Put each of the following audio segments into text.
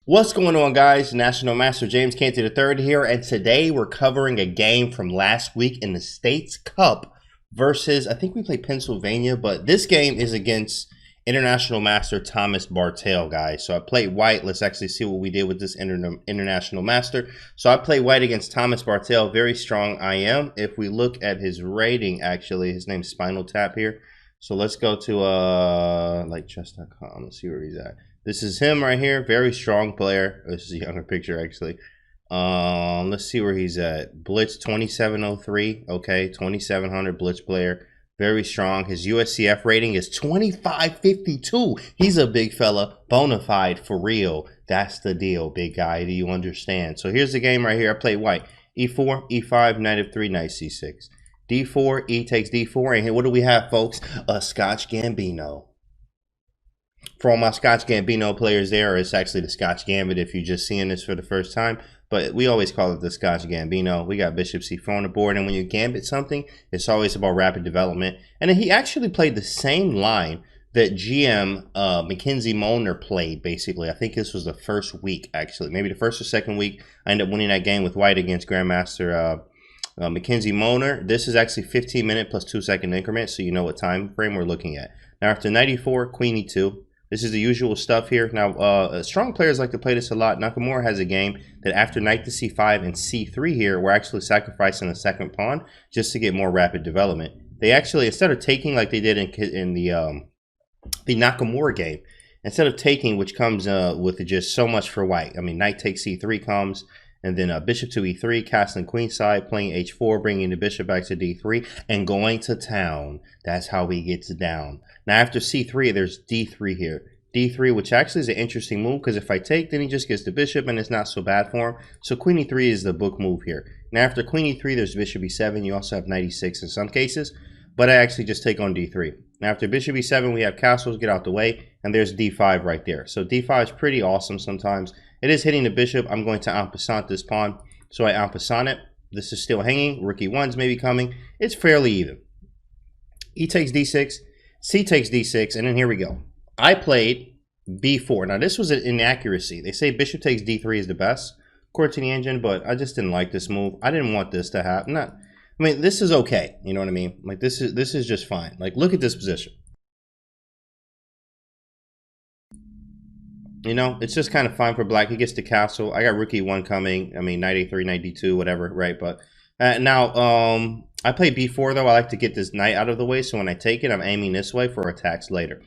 What's going on, guys? National Master James Canty III here, and today we're covering a game from last week in the States Cup versus, I think we played Pennsylvania, but this game is against International Master Thomas Bartell, guys. So I played white. Let's actually see what we did with this International Master. So I played white against Thomas Bartell. Very strong IM. If we look at his rating, actually, his name's Spinal Tap here. So let's go to like chess.com. Let's see where he's at. This is him right here. Very strong player. This is a younger picture, actually. Let's see where he's at. Blitz 2703. Okay, 2700 Blitz player. Very strong. His USCF rating is 2552. He's a big fella. Bona fide for real. That's the deal, big guy. Do you understand? So here's the game right here. I played white. E4, E5, knight f3, knight c6. D4, E takes D4. And here, what do we have, folks? A Scotch Gambino. For all my Scotch Gambino players there, it's actually the Scotch Gambit if you're just seeing this for the first time. But we always call it the Scotch Gambino. We got Bishop C4 on the board. And when you gambit something, it's always about rapid development. And then he actually played the same line that GM Mackenzie Molnar played, basically. I think this was the first week, actually. Maybe the first or second week. I ended up winning that game with white against Grandmaster Mackenzie Molnar. This is actually 15-minute plus 2-second increments, so you know what time frame we're looking at. Now, after knight e4, queen e2. This is the usual stuff here. Now, strong players like to play this a lot. Nakamura has a game that after knight to c5 and c3 here, we're actually sacrificing a second pawn just to get more rapid development. They actually, instead of taking like they did in the Nakamura game, instead of taking, which comes with just so much for white. I mean, knight takes c3 comes, and then bishop to e3, castling queenside, playing h4, bringing the bishop back to d3, and going to town. That's how he gets down. Now, after c3, there's d3 here. d3, which actually is an interesting move, because if I take, then he just gets the bishop, and it's not so bad for him. So queen e3 is the book move here. Now, after queen e3, there's bishop e7. You also have knight e6 in some cases, but I actually just take on d3. Now, after bishop e7, we have castles, get out the way, and there's d5 right there. So d5 is pretty awesome sometimes. It is hitting the bishop. I'm going to en passant this pawn. So I en passant it. This is still hanging. Rook e1's maybe coming. It's fairly even. E takes d6. C takes d6. And then here we go. I played b4. Now, this was an inaccuracy. They say bishop takes d3 is the best, according to the engine, but I just didn't like this move. I didn't want this to happen. I mean, this is okay. You know what I mean? Like, this is just fine. Like, look at this position. You know, it's just kind of fine for black. He gets the castle. I got rook e1 coming. I mean, knight a3, knight d2, whatever, right? But now, I play b4, though. I like to get this knight out of the way, so when I take it, I'm aiming this way for attacks later.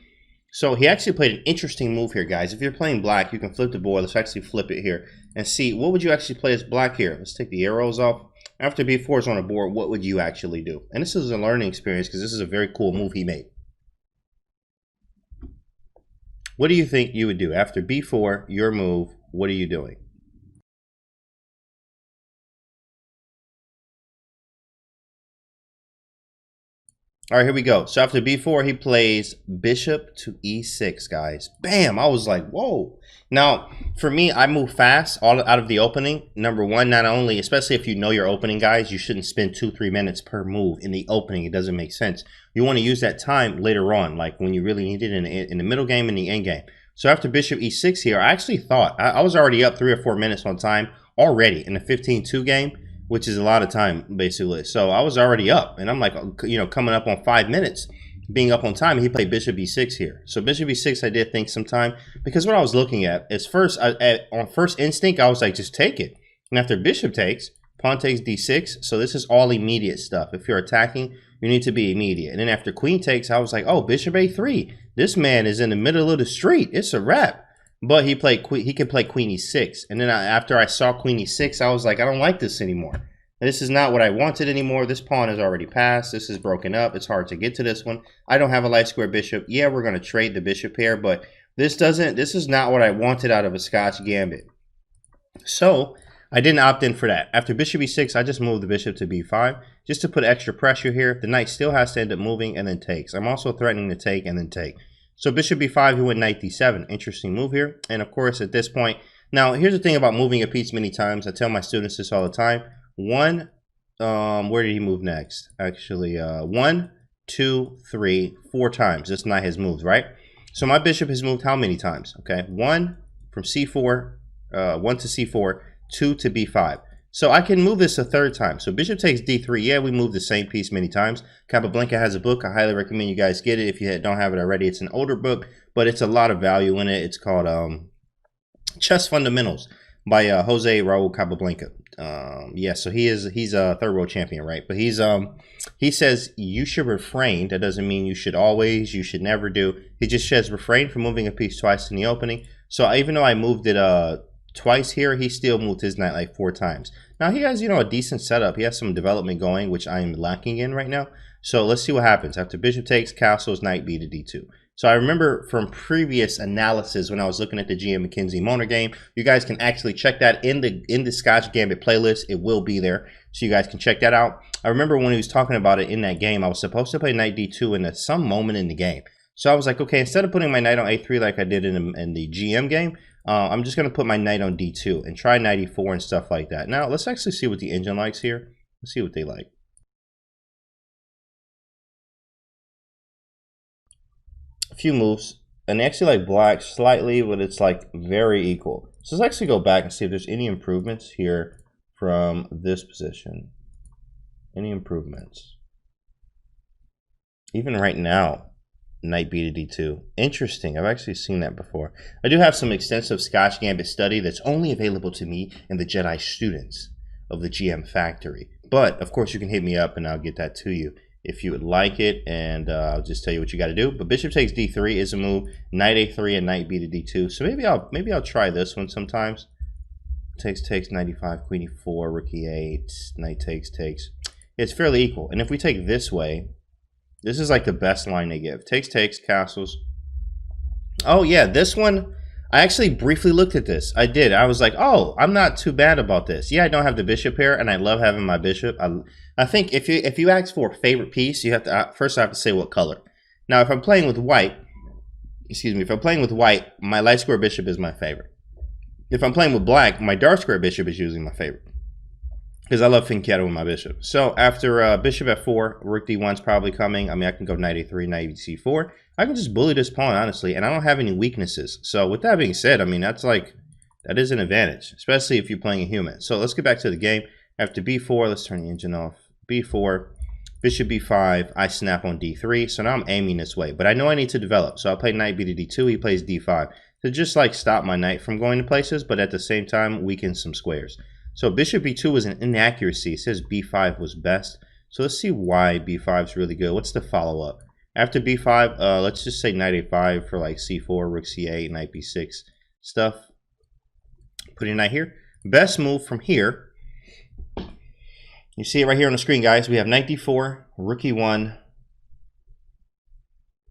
So he actually played an interesting move here, guys. If you're playing black, you can flip the board. Let's actually flip it here and see, what would you actually play as black here? Let's take the arrows off. After b4 is on the board, what would you actually do? And this is a learning experience because this is a very cool move he made. What do you think you would do? After b4, your move, what are you doing? All right, here we go. So after b4, he plays bishop to e6, guys. Bam! I was like, whoa. Now, for me, I move fast all out of the opening. Number one, not only, especially if you know your opening, guys, you shouldn't spend 2-3 minutes per move in the opening. It doesn't make sense. You want to use that time later on, like when you really need it in the middle game and the end game. So after bishop e6 here, I actually thought, I was already up 3 or 4 minutes on time already in the 15-2 game, which is a lot of time, basically. So I was already up, and I'm like, you know, coming up on 5 minutes, being up on time. He played bishop e6 here. So bishop e6, I did think some time, because what I was looking at is first, on first instinct, I was like, just take it. And after bishop takes, pawn takes d6. So this is all immediate stuff. If you're attacking, you need to be immediate. And then after queen takes, I was like, oh, bishop a3. This man is in the middle of the street. It's a wrap. But he can play queen e6. And then after I saw queen e6, I was like, I don't like this anymore. This is not what I wanted anymore. This pawn is already passed. This is broken up. It's hard to get to this one. I don't have a light square bishop. Yeah, we're going to trade the bishop pair, but this is not what I wanted out of a Scotch Gambit. So I didn't opt in for that. After bishop e6, I just moved the bishop to b5 just to put extra pressure here. The knight still has to end up moving and then takes. I'm also threatening to take and then take. So bishop b5, he went knight d7. Interesting move here. And of course, at this point, now here's the thing about moving a piece many times. I tell my students this all the time. Where did he move next? Actually, 1, 2, 3, 4 times. This knight has moved, right? So my bishop has moved how many times? Okay, 1 from c4 1 to c4, 2 to b5. So I can move this a third time. So bishop takes d3. Yeah, we moved the same piece many times. Capablanca has a book. I highly recommend you guys get it. If you don't have it already, it's an older book, but it's a lot of value in it. It's called Chess Fundamentals by Jose Raul Capablanca. Yeah, so he's a third world champion, right? But he says you should refrain. That doesn't mean you should always, you should never do. He just says refrain from moving a piece twice in the opening. So even though I moved it twice here, he still moved his knight like 4 times. Now he has, you know, a decent setup. He has some development going, which I am lacking in right now. So let's see what happens. After bishop takes, castles, knight b to d2. So I remember from previous analysis when I was looking at the GM McKenzie Moner game, you guys can actually check that in the Scotch Gambit playlist. It will be there, so you guys can check that out. I remember when he was talking about it in that game, I was supposed to play knight d2 in some moment in the game. So I was like, okay, instead of putting my knight on a3 like I did in the GM game, I'm just going to put my knight on d2 and try knight e4 and stuff like that. Now, let's actually see what the engine likes here. Let's see what they like. A few moves, and they actually like black slightly, but it's like very equal. So let's actually go back and see if there's any improvements here from this position. Any improvements? Even right now, knight b to d2. Interesting. I've actually seen that before. I do have some extensive Scotch Gambit study that's only available to me and the Jedi students of the GM Factory. But, of course, you can hit me up and I'll get that to you if you would like it. And I'll just tell you what you got to do. But bishop takes d3 is a move. Knight a3 and knight b to d2. So maybe I'll try this one sometimes. Takes, knight e5, queen e4, rook e8, knight takes. It's fairly equal. And if we take this way, this is like the best line they give. Takes, castles. Oh, yeah, this one, I actually briefly looked at this. I did. I was like, oh, I'm not too bad about this. Yeah, I don't have the bishop here, and I love having my bishop. I think if you ask for a favorite piece, you have to first I have to say what color. Now, if I'm playing with white, if I'm playing with white, my light square bishop is my favorite. If I'm playing with black, my dark square bishop is usually my favorite, because I love finqueado with my bishop. So after bishop f4, rook d1 is probably coming. I mean, I can go knight a3, knight c4. I can just bully this pawn, honestly, and I don't have any weaknesses. So with that being said, I mean, that is an advantage, especially if you're playing a human. So let's get back to the game. After b4, let's turn the engine off. b4, bishop b5, I snap on d3. So now I'm aiming this way, but I know I need to develop. So I'll play knight b to d2, he plays d5. To just like stop my knight from going to places, but at the same time, weaken some squares. So bishop b2 was an inaccuracy. It says b5 was best. So let's see why b5 is really good. What's the follow-up? After b5, let's just say knight a5 for like c4, rook c8, knight b6 stuff. Putting knight here. Best move from here. You see it right here on the screen, guys. We have knight d4, rook e1,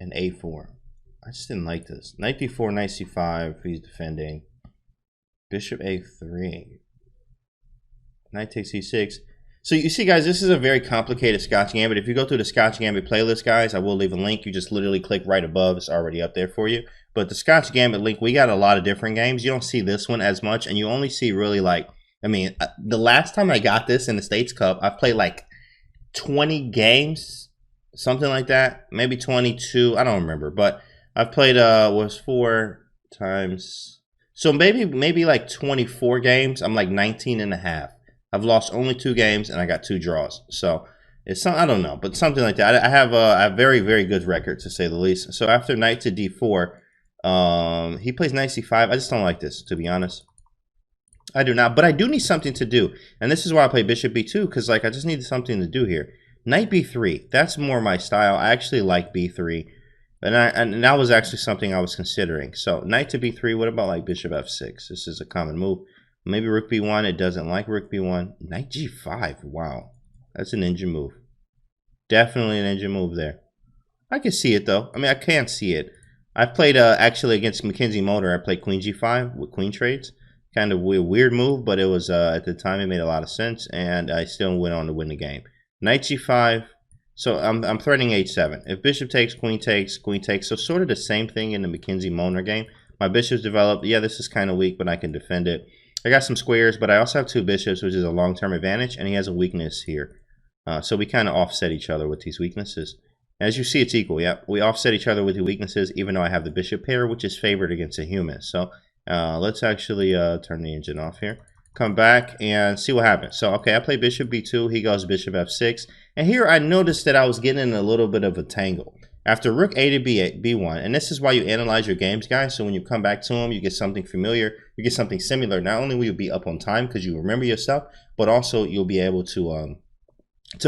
and a4. I just didn't like this. Knight d4, knight c5, he's defending. Bishop a3. Knight takes c6. So you see, guys, this is a very complicated Scotch Gambit. If you go through the Scotch Gambit playlist, guys, I will leave a link. You just literally click right above. It's already up there for you. But the Scotch Gambit link, we got a lot of different games. You don't see this one as much, and you only see really like, I mean, the last time I got this in the States Cup, I played like 20 games, something like that. Maybe 22. I don't remember. But I've played, was 4 times. So maybe like 24 games. I'm like 19 and a half. I've lost only 2 games and I got 2 draws. So it's I don't know, but something like that. I have a very, very good record, to say the least. So after knight to d4, he plays knight c5. I just don't like this, to be honest. I do not, but I do need something to do. And this is why I play bishop b2, because like I just need something to do here. Knight b3, that's more my style. I actually like b3. And that was actually something I was considering. So knight to b3, what about like bishop f6? This is a common move. Maybe rook b1, it doesn't like rook b1. Knight g5, wow. That's an engine move. Definitely an engine move there. I can see it though. I mean, I can't see it. I played actually against McKenzie Motor, I played queen g5 with queen trades. Kind of weird move, but it was at the time it made a lot of sense, and I still went on to win the game. Knight g5. So I'm threatening h7. If bishop takes, queen takes, queen takes. So sort of the same thing in the McKenzie Moner game. My bishop's developed. Yeah, this is kind of weak, but I can defend it. I got some squares, but I also have 2 bishops, which is a long-term advantage, and he has a weakness here. So we kind of offset each other with these weaknesses. As you see, it's equal. Yep, we offset each other with the weaknesses, even though I have the bishop pair, which is favored against a human. So Let's actually turn the engine off here. Come back and see what happens. So, okay, I play bishop b2. He goes bishop f6. And here I noticed that I was getting in a little bit of a tangle. After rook a to b1, and this is why you analyze your games, guys. So when you come back to them, you get something familiar, you get something similar. Not only will you be up on time because you remember your stuff, but also you'll be able to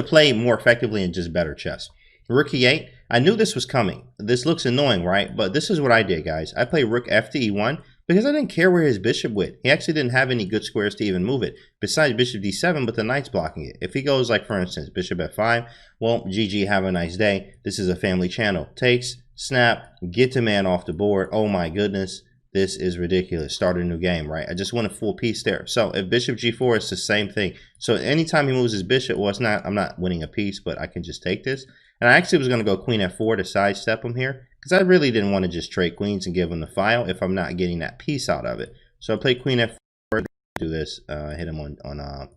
play more effectively and just better chess. Rook e8. I knew this was coming. This looks annoying, right? But this is what I did, guys. I played rook f to e1 because I didn't care where his bishop went. He actually didn't have any good squares to even move it besides bishop d7, but the knight's blocking it. If he goes, like, for instance, bishop f5, well, GG, have a nice day. This is a family channel. Takes, snap, get the man off the board. Oh my goodness, this is ridiculous. Start a new game, right? I just won a full piece there. So if bishop g4, it's the same thing. So anytime he moves his bishop, well, it's not, I'm not winning a piece, but I can just take this. And I actually was going to go queen f4 to sidestep him here because I really didn't want to just trade queens and give him the file if I'm not getting that piece out of it. So I play queen f4, do this, hit him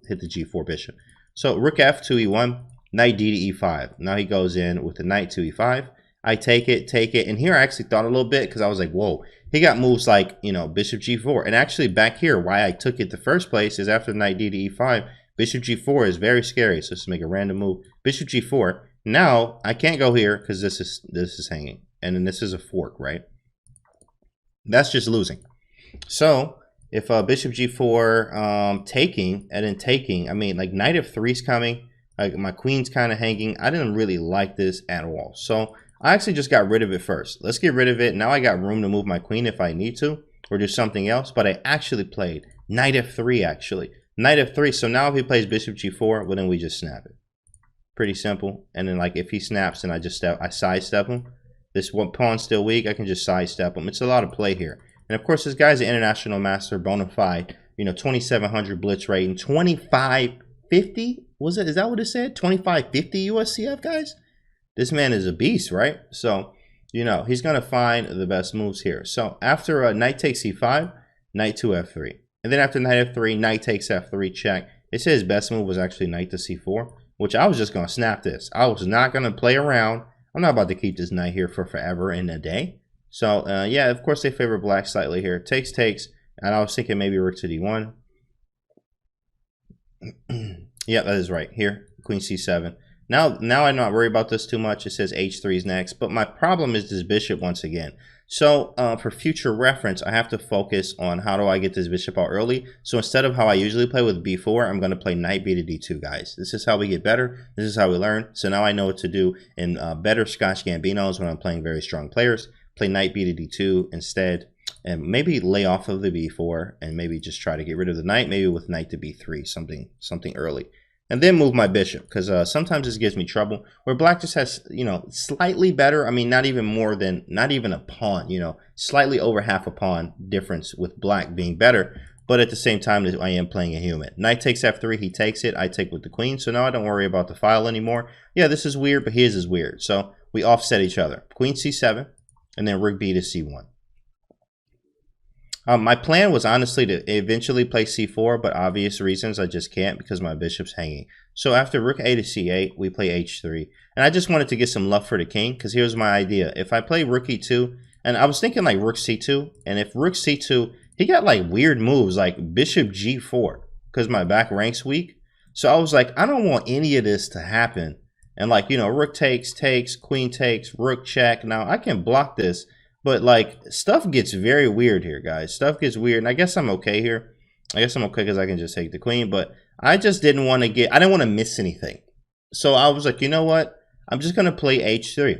hit the g4 bishop. So rook f to e1, knight d to e5. Now he goes in with the knight to e5. I take it, and here I actually thought a little bit because I was like, whoa, he got moves like, you know, bishop g4. And actually back here, why I took it the first place is after knight d to e5, bishop g4 is very scary. So let's make a random move. Bishop g4. Now I can't go here because this is hanging, and then this is a fork, right? That's just losing. So if bishop g4 taking, and then taking, I mean, like knight f3 is coming, like my queen's kind of hanging. I didn't really like this at all. So I actually just got rid of it first. Let's get rid of it. Now I got room to move my queen if I need to, or do something else. But I actually played knight f3 actually. Knight f3. So now if he plays bishop g4, well then we just snap it. Pretty simple. And then like if he snaps and I sidestep him, this one pawn's still weak, I can just sidestep him. It's a lot of play here. And of course this guy's an international master, bona fide, you know, 2700 blitz rating, 2550, was it? Is that what it said? 2550 USCF, guys? This man is a beast, right? So, you know, he's gonna find the best moves here. So after knight takes e5, knight to f3. And then after knight f3, knight takes f3, check. It says best move was actually knight to c4. Which I was just going to snap this. I was not going to play around. I'm not about to keep this knight here for forever and a day. So, yeah, of course they favor black slightly here. Takes. And I was thinking maybe rook to d1. Yeah, that is right. Here, queen c7. Now I'm not worried about this too much. It says h3 is next. But my problem is this bishop once again. So for future reference, I have to focus on how do I get this bishop out early. So instead of how I usually play with b4, I'm going to play knight b to d2, guys. This is how we get better. This is how we learn. So now I know what to do in better Scotch Gambinos when I'm playing very strong players. Play knight b to d2 instead, and maybe lay off of the b4 and maybe just try to get rid of the knight, maybe with knight to b3, something early. And then move my bishop, because sometimes this gives me trouble. Where black just has, you know, slightly better. I mean, not even a pawn, you know, slightly over half a pawn difference with black being better. But at the same time, I am playing a human. Knight takes f3, he takes it, I take with the queen. So now I don't worry about the file anymore. Yeah, this is weird, but his is weird. So we offset each other. Queen c7, and then rook b to c1. My plan was honestly to eventually play c4, but obvious reasons I just can't because my bishop's hanging. So after rook a to c8, we play h3. And I just wanted to get some luck for the king, because here's my idea. If I play rook e2, and I was thinking like rook c2, and if rook c2, he got like weird moves like bishop g4, because my back rank's weak. So I was like, I don't want any of this to happen. And like, you know, rook takes, queen takes, rook check. Now I can block this. But like stuff gets very weird here, guys. Stuff gets weird, and I guess I'm okay here. I guess I'm okay because I can just take the queen. But I just didn't want to I didn't want to miss anything. So I was like, you know what? I'm just gonna play h3,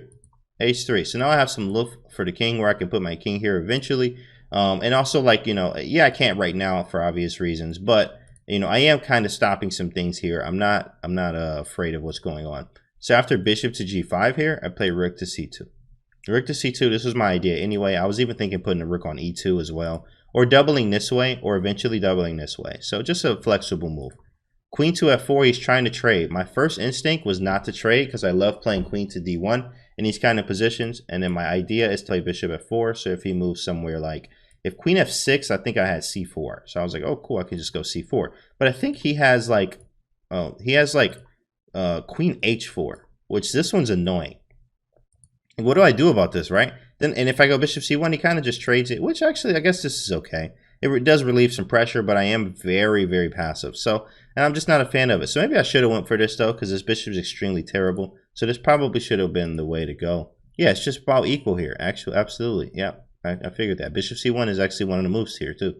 h3. So now I have some look for the king where I can put my king here eventually. And also like, you know, yeah, I can't right now for obvious reasons, but you know, I am kind of stopping some things here. I'm not afraid of what's going on. So after bishop to g5 here, I play rook to c2. Rook to c2, this was my idea anyway. I was even thinking putting a rook on e2 as well. Or doubling this way, or eventually doubling this way. So just a flexible move. Queen to f4, he's trying to trade. My first instinct was not to trade because I love playing queen to d1 in these kind of positions. And then my idea is to play bishop f4. So if he moves somewhere like, if queen f6, I think I had c4. So I was like, oh cool, I can just go c4. But I think he has like, queen h4, which this one's annoying. What do I do about this, right? Then, and if I go bishop c1, he kind of just trades it, which actually, I guess this is okay. It does relieve some pressure, but I am very, very passive. So, and I'm just not a fan of it. So maybe I should have went for this, though, because this bishop is extremely terrible. So this probably should have been the way to go. Yeah, it's just about equal here. Actually, absolutely. Yeah, I figured that. Bishop c1 is actually one of the moves here, too.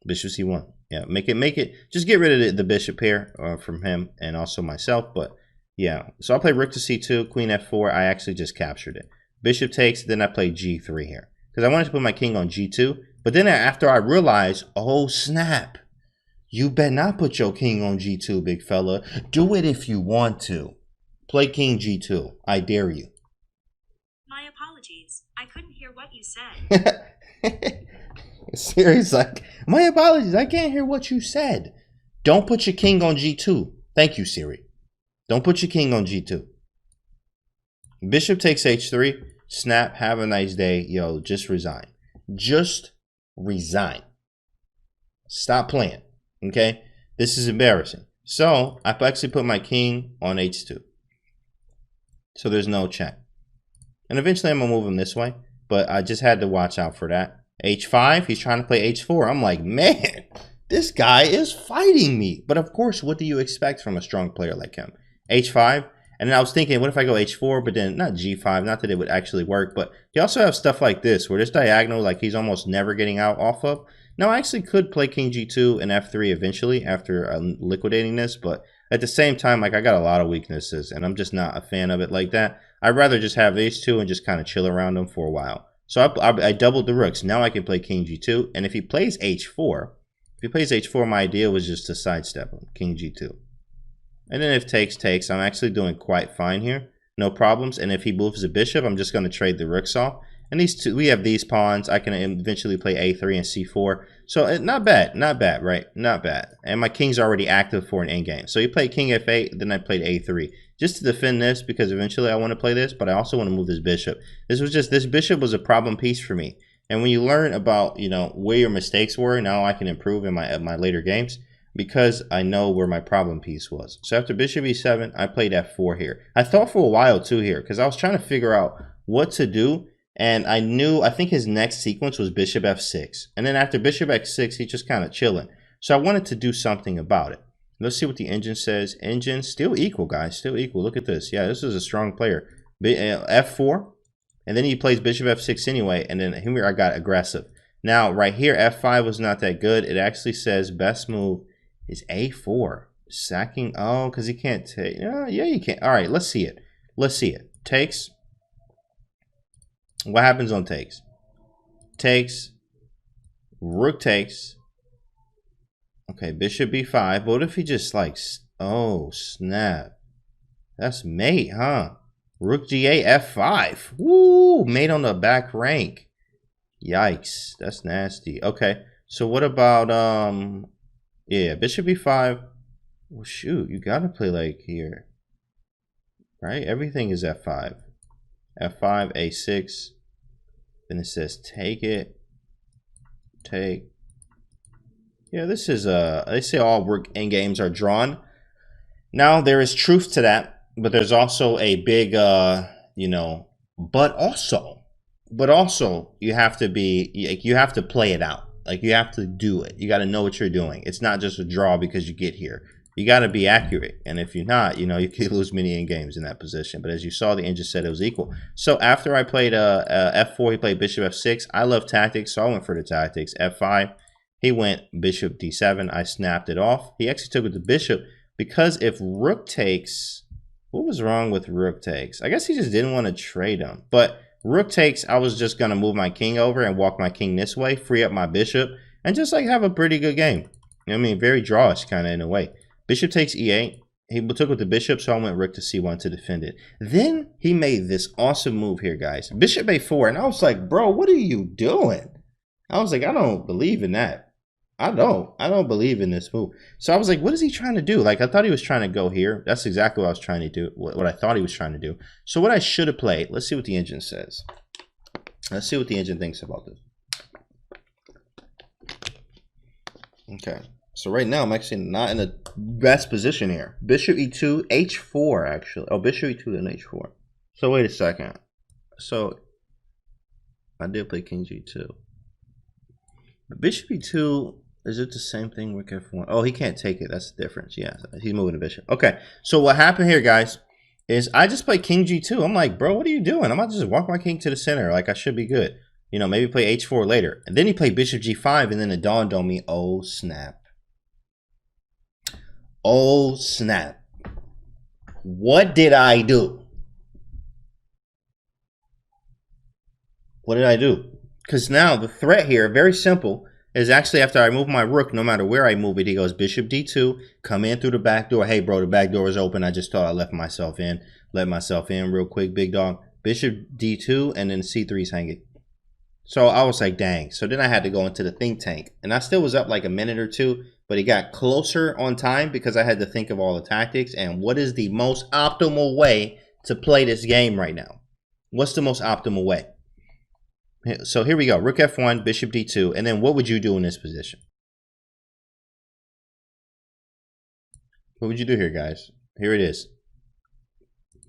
Bishop c1. Yeah, make it. Just get rid of the bishop here from him and also myself. But yeah, so I'll play rook to c2, queen f4. I actually just captured it. Bishop takes, then I play g3 here. Because I wanted to put my king on g2. But then after I realized, oh snap, you better not put your king on g2, big fella. Do it if you want to. Play king g2. I dare you. My apologies. I couldn't hear what you said. Seriously, like, my apologies. I can't hear what you said. Don't put your king on g2. Thank you, Siri. Don't put your king on g2. Bishop takes h3. Snap. Have a nice day. Yo, just resign. Just resign. Stop playing. Okay? This is embarrassing. So, I actually put my king on h2. So, there's no check. And eventually, I'm going to move him this way. But I just had to watch out for that. h5, he's trying to play h4. I'm like, man, this guy is fighting me. But of course, what do you expect from a strong player like him? h5. And then I was thinking, what if I go h4, but then not g5, not that it would actually work, but you also have stuff like this, where this diagonal, like he's almost never getting out off of. Now, I actually could play king g2 and f3 eventually after liquidating this, but at the same time, like I got a lot of weaknesses, and I'm just not a fan of it like that. I'd rather just have these two and just kind of chill around them for a while. So I doubled the rooks. Now I can play king g2, and if he plays h4, my idea was just to sidestep him, king g2. And then if takes, I'm actually doing quite fine here. No problems. And if he moves the bishop, I'm just going to trade the rooks off. And these two, we have these pawns. I can eventually play a3 and c4. So not bad, right? Not bad. And my king's already active for an endgame. So he played king f8, then I played a3. Just to defend this, because eventually I want to play this, but I also want to move this bishop. This bishop was a problem piece for me. And when you learn about, you know, where your mistakes were, now I can improve in my later games, because I know where my problem piece was. So after bishop e7, I played f4 here. I thought for a while too here, because I was trying to figure out what to do. And I think his next sequence was bishop f6. And then after bishop x6, he's just kind of chilling. So I wanted to do something about it. Let's see what the engine says. Engine, still equal, guys, still equal. Look at this. Yeah, this is a strong player. f4, and then he plays bishop f6 anyway, and then here I got aggressive. Now, right here, f5 was not that good. It actually says best move is a4. Sacking, oh, because he can't take. Yeah, you can't. All right, let's see it. Let's see it. Takes. What happens on takes? Takes. Rook takes. Okay, bishop b5. But what if he just like, oh, snap. That's mate, huh? Rook g8, f5. Woo, mate on the back rank. Yikes, that's nasty. Okay, so what about, yeah, bishop b5. Well, shoot, you gotta play like here. Right, everything is f5. f5, a6. Then it says take it. Take. Yeah, this is they say all work end games are drawn. Now there is truth to that, but there's also a big you know, but also you have to play it out. Like you have to do it. You got to know what you're doing. It's not just a draw because you get here. You got to be accurate. And if you're not, you know, you could lose many end games in that position. But as you saw, the engine said it was equal. So after I played f4, he played bishop f6. I love tactics, so I went for the tactics. f5. He went bishop d7. I snapped it off. He actually took with the bishop because if rook takes, what was wrong with rook takes? I guess he just didn't want to trade him. But rook takes, I was just going to move my king over and walk my king this way, free up my bishop, and just like have a pretty good game. You know what I mean? Very drawish kind of in a way. Bishop takes e8. He took with the bishop, so I went rook to c1 to defend it. Then he made this awesome move here, guys. Bishop a4, and I was like, bro, what are you doing? I was like, I don't believe in that. I don't believe in this move. So I was like, what is he trying to do? Like, I thought he was trying to go here. That's exactly what I was trying to do, what I thought he was trying to do. So what I should have played, let's see what the engine says. Let's see what the engine thinks about this. Okay. So right now, I'm actually not in the best position here. Bishop e2, h4, actually. Oh, bishop e2, then h4. So wait a second. So I did play king g2. But bishop e2, is it the same thing with f1? Oh, he can't take it. That's the difference. Yeah, he's moving the bishop. Okay, so what happened here, guys, is I just played king g2. I'm like, bro, what are you doing? I'm about to just walk my king to the center. Like, I should be good. You know, maybe play h4 later. And then he played bishop g5, and then it dawned on me, oh, snap. Oh, snap. What did I do? What did I do? Because now the threat here, very simple, is actually after I move my rook, no matter where I move it, he goes bishop d2, come in through the back door. Hey, bro, the back door is open. I just thought I let myself in real quick, big dog. Bishop d2, and then c3's hanging. So I was like, dang. So then I had to go into the think tank. And I still was up like a minute or two, but it got closer on time because I had to think of all the tactics and what is the most optimal way to play this game right now. What's the most optimal way? So here we go. Rook f1, bishop d2, and then what would you do in this position? What would you do here, guys? Here it is.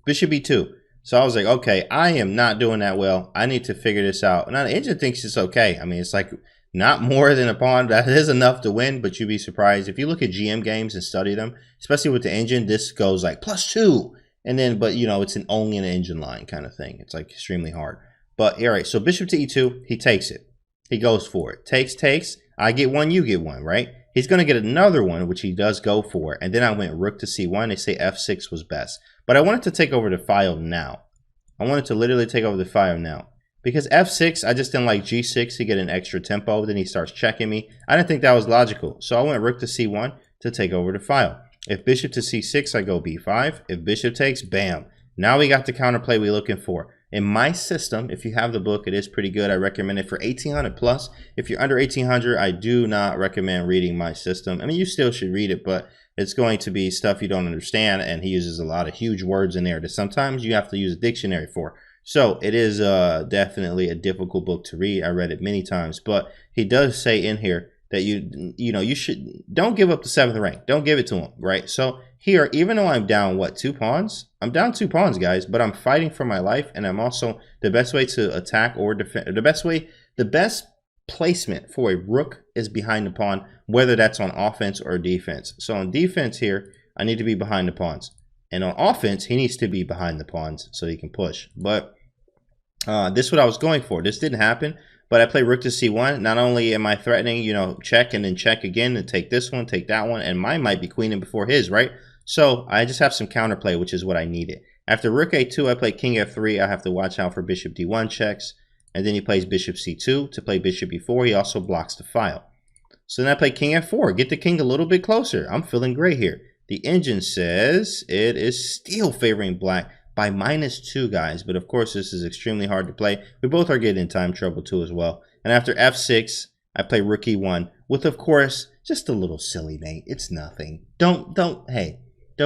Bishop e2. So I was like, okay, I am not doing that well. I need to figure this out. Now the engine thinks it's okay. I mean, it's like not more than a pawn. That is enough to win, but you'd be surprised. If you look at GM games and study them, especially with the engine, this goes like +2. And then, but you know, it's only an engine line kind of thing. It's like extremely hard. But all right, so bishop to e2, he takes it. He goes for it. Takes. I get one, you get one, right? He's going to get another one, which he does go for. And then I went rook to c1. They say f6 was best. But I wanted to take over the file now. I wanted to literally take over the file now. Because f6, I just didn't like g6 to get an extra tempo. Then he starts checking me. I didn't think that was logical. So I went rook to c1 to take over the file. If bishop to c6, I go b5. If bishop takes, bam. Now we got the counterplay we're looking for. In my system, if you have the book, it is pretty good. I recommend it for 1800 plus. If you're under 1800, I do not recommend reading my system. I mean, you still should read it, but it's going to be stuff you don't understand, and he uses a lot of huge words in there that sometimes you have to use a dictionary for. So it is definitely a difficult book to read. I read it many times, but he does say in here that you should don't give up the 7th rank. Don't give it to him, right? So here, even though I'm down, what, 2 pawns? I'm down 2 pawns, guys, but I'm fighting for my life, and I'm also, the best way to attack or defend, the best placement for a rook is behind the pawn, whether that's on offense or defense. So on defense here, I need to be behind the pawns. And on offense, he needs to be behind the pawns so he can push. But this is what I was going for. This didn't happen, but I play rook to c1. Not only am I threatening, check and then check again and take this one, take that one, and mine might be queening before his, right? So I just have some counterplay, which is what I needed. After rook a2, I play king f3. I have to watch out for bishop d1 checks. And then he plays bishop c2 to play bishop e4. He also blocks the file. So then I play king f4. Get the king a little bit closer. I'm feeling great here. The engine says it is still favoring black by -2, guys. But of course, this is extremely hard to play. We both are getting in time trouble too as well. And after f6, I play rook e1 with, of course, just a little silly mate. It's nothing. Don't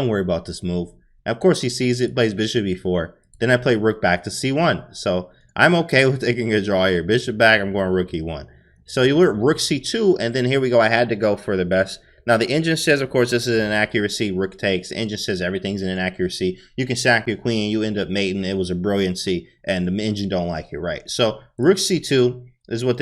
worry about this move. And of course, he sees it, plays bishop e4. Then I play rook back to c1. So I'm okay with taking a draw here. Bishop back, I'm going rook e1. So you went rook c2, and then here we go. I had to go for the best. Now, the engine says, of course, this is an inaccuracy. Rook takes. The engine says everything's an inaccuracy. You can sack your queen. You end up mating. It was a brilliancy, and the engine don't like it, right? So rook c2 is what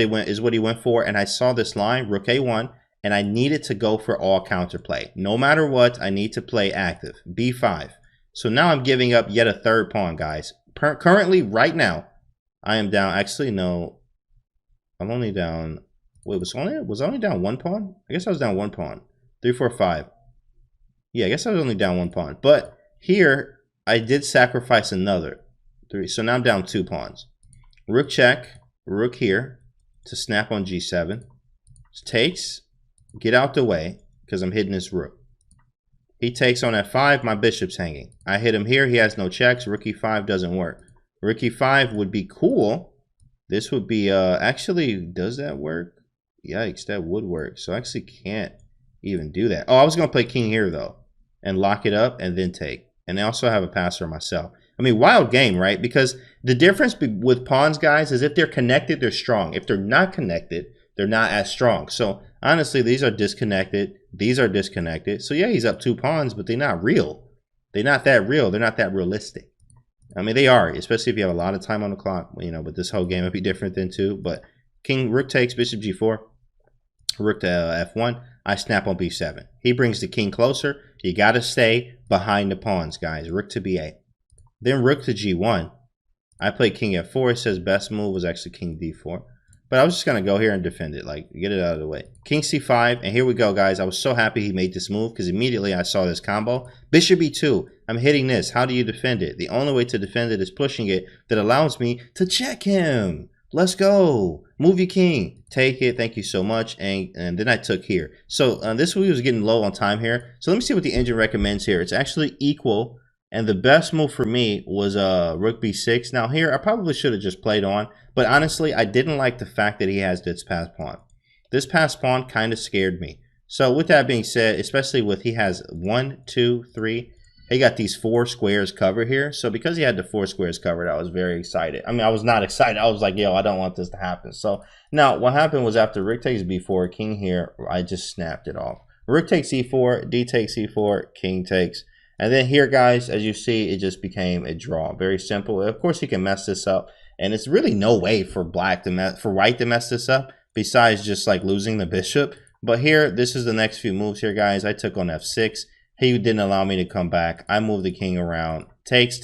he went for, and I saw this line, rook a1, and I needed to go for all counterplay. No matter what, I need to play active. b5. So now I'm giving up yet a 3rd pawn, guys. Currently, right now, I am down. Actually, no. I'm only down. Wait, was I only down 1 pawn? I guess I was down 1 pawn. 3, 4, 5. Yeah, I guess I was only down 1 pawn. But here, I did sacrifice another 3. So now I'm down 2 pawns. Rook check. Rook here to snap on g7. Takes. Get out the way because I'm hitting this rook. He takes on f5. My bishop's hanging. I hit him here. He has no checks. Rook e5 doesn't work. Rook e5 would be cool. This would be, actually, does that work? Yikes, that would work. So I actually can't even do that. Oh, I was going to play king here, though, and lock it up and then take. And I also have a passer myself. I mean, wild game, right? Because the difference with pawns, guys, is if they're connected, they're strong. If they're not connected, they're not as strong. So honestly, these are disconnected. These are disconnected. So yeah, he's up 2 pawns, but they're not real. They're not that real. They're not that realistic. I mean, they are, especially if you have a lot of time on the clock. You know, but this whole game would be different than two. But rook takes, bishop g4, rook to f1. I snap on b7. He brings the king closer. You got to stay behind the pawns, guys. Rook to b8. Then rook to g1. I played king f4. It says best move was actually king d4. But I was just going to go here and defend it, like get it out of the way. King c5, and here we go, guys. I was so happy he made this move because immediately I saw this combo. Bishop e2. I'm hitting this. How do you defend it? The only way to defend it is pushing it. That allows me to check him. Let's go. Move your king. Take it. Thank you so much. And then I took here. So this was getting low on time here. So let me see what the engine recommends here. It's actually equal. And the best move for me was rook b6. Now here, I probably should have just played on. But honestly, I didn't like the fact that he has this passed pawn. This passed pawn kind of scared me. So with that being said, especially with he has 1, 2, 3. He got these 4 squares covered here. So because he had the 4 squares covered, I was very excited. I mean, I was not excited. I was like, yo, I don't want this to happen. So now what happened was after rook takes b4, king here, I just snapped it off. Rook takes e4, d takes e4, king takes. And then here, guys, as you see, it just became a draw. Very simple. Of course, he can mess this up. And it's really no way for white to mess this up besides just like losing the bishop. But here, this is the next few moves here, guys. I took on f6. He didn't allow me to come back. I moved the king around. Takes.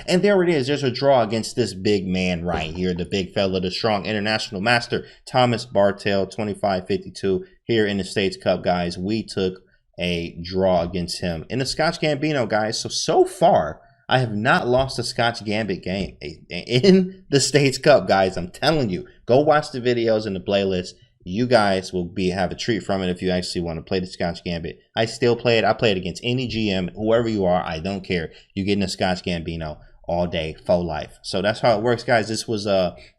And there it is. There's a draw against this big man right here. The big fella, the strong international master, Thomas Bartell, 25-52 here in the States Cup, guys. We took a draw against him in the Scotch Gambino, guys. So far, I have not lost a Scotch Gambit game in the States Cup, guys. I'm telling you, go watch the videos in the playlist. You guys will have a treat from it if you actually want to play the Scotch Gambit. I still play it. I play it against any GM, whoever you are. I don't care. You get in a Scotch Gambino all day, for life. So that's how it works, guys. This was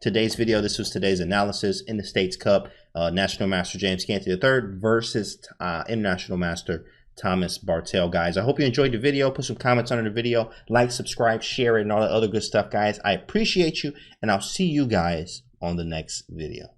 today's video. This was today's analysis in the States Cup. National Master James Canty III versus International Master Thomas Bartell, guys. I hope you enjoyed the video. Put some comments under the video. Like, subscribe, share it, and all that other good stuff, guys. I appreciate you, and I'll see you guys on the next video.